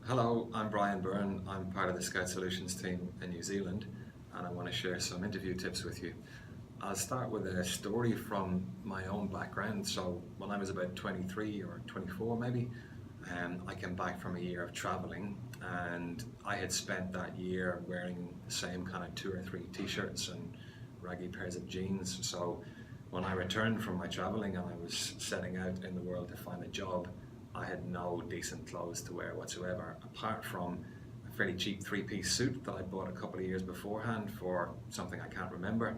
Hello, I'm Brian Byrne. I'm part of the Scout Solutions team in New Zealand, and I want to share some interview tips with you. I'll start with a story from my own background. So when I was about 23 or 24 maybe, I came back from a year of traveling, and I had spent that year wearing the same kind of two or three t-shirts and raggy pairs of jeans. So when I returned from my traveling and I was setting out in the world to find a job, I had no decent clothes to wear whatsoever, apart from a fairly cheap three-piece suit that I bought a couple of years beforehand for something I can't remember,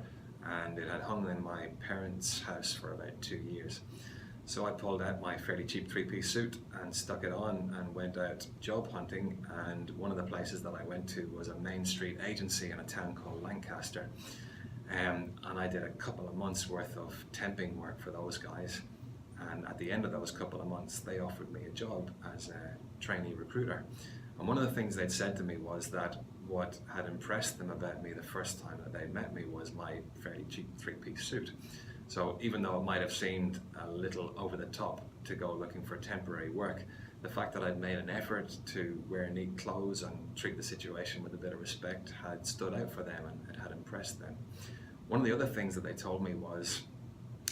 and it had hung in my parents' house for about 2 years. So I pulled out my fairly cheap three-piece suit and stuck it on and went out job hunting, and one of the places that I went to was a Main Street agency in a town called Lancaster. And I did a couple of months worth of temping work for those guys. And at the end of those couple of months, they offered me a job as a trainee recruiter. And one of the things they'd said to me was that what had impressed them about me the first time that they'd met me was my fairly cheap three-piece suit. So even though it might have seemed a little over the top to go looking for temporary work, the fact that I'd made an effort to wear neat clothes and treat the situation with a bit of respect had stood out for them, and it had impressed them. One of the other things that they told me was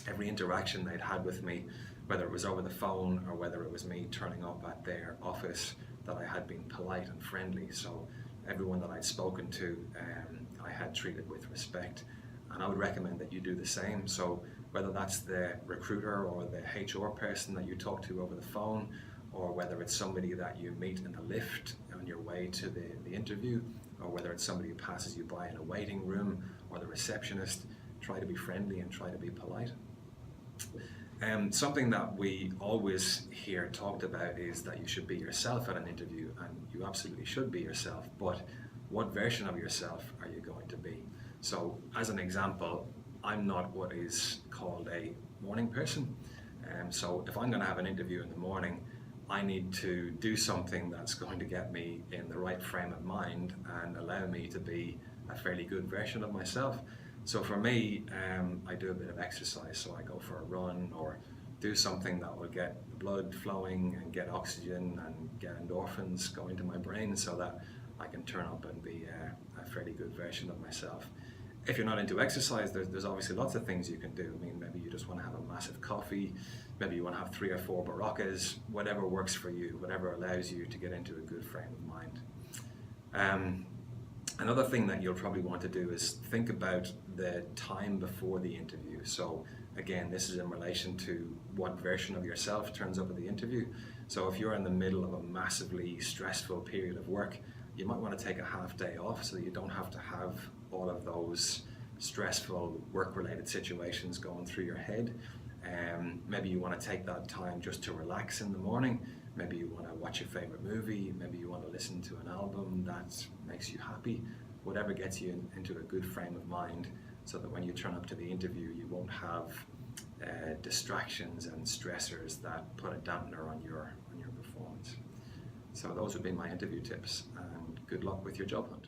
every interaction they'd had with me, whether it was over the phone or whether it was me turning up at their office, that I had been polite and friendly. So everyone that I'd spoken to, I had treated with respect. And I would recommend that you do the same. So whether that's the recruiter or the HR person that you talk to over the phone, or whether it's somebody that you meet in the lift on your way to the interview, or whether it's somebody who passes you by in a waiting room, or the receptionist, try to be friendly and try to be polite. Something that we always hear talked about is that you should be yourself at an interview, and you absolutely should be yourself, but what version of yourself are you going to be? So as an example, I'm not what is called a morning person. So if I'm going to have an interview in the morning, I need to do something that's going to get me in the right frame of mind and allow me to be a fairly good version of myself. So for me, I do a bit of exercise, so I go for a run or do something that will get the blood flowing and get oxygen and get endorphins going to my brain so that I can turn up and be a fairly good version of myself. If you're not into exercise, there's obviously lots of things you can do. I mean, maybe you just want to have a massive coffee, maybe you want to have 3 or 4 Baroccas, whatever works for you, whatever allows you to get into a good frame of mind. Another thing that you'll probably want to do is think about the time before the interview. So again, this is in relation to what version of yourself turns up at the interview. So if you're in the middle of a massively stressful period of work, you might want to take a half day off so that you don't have to have all of those stressful work-related situations going through your head. Maybe you want to take that time just to relax in the morning. Maybe you want to watch your favorite movie. Maybe you want to listen to an album that makes you happy. Whatever gets you into a good frame of mind so that when you turn up to the interview, you won't have distractions and stressors that put a dampener on your performance. So those would be my interview tips, and good luck with your job hunt.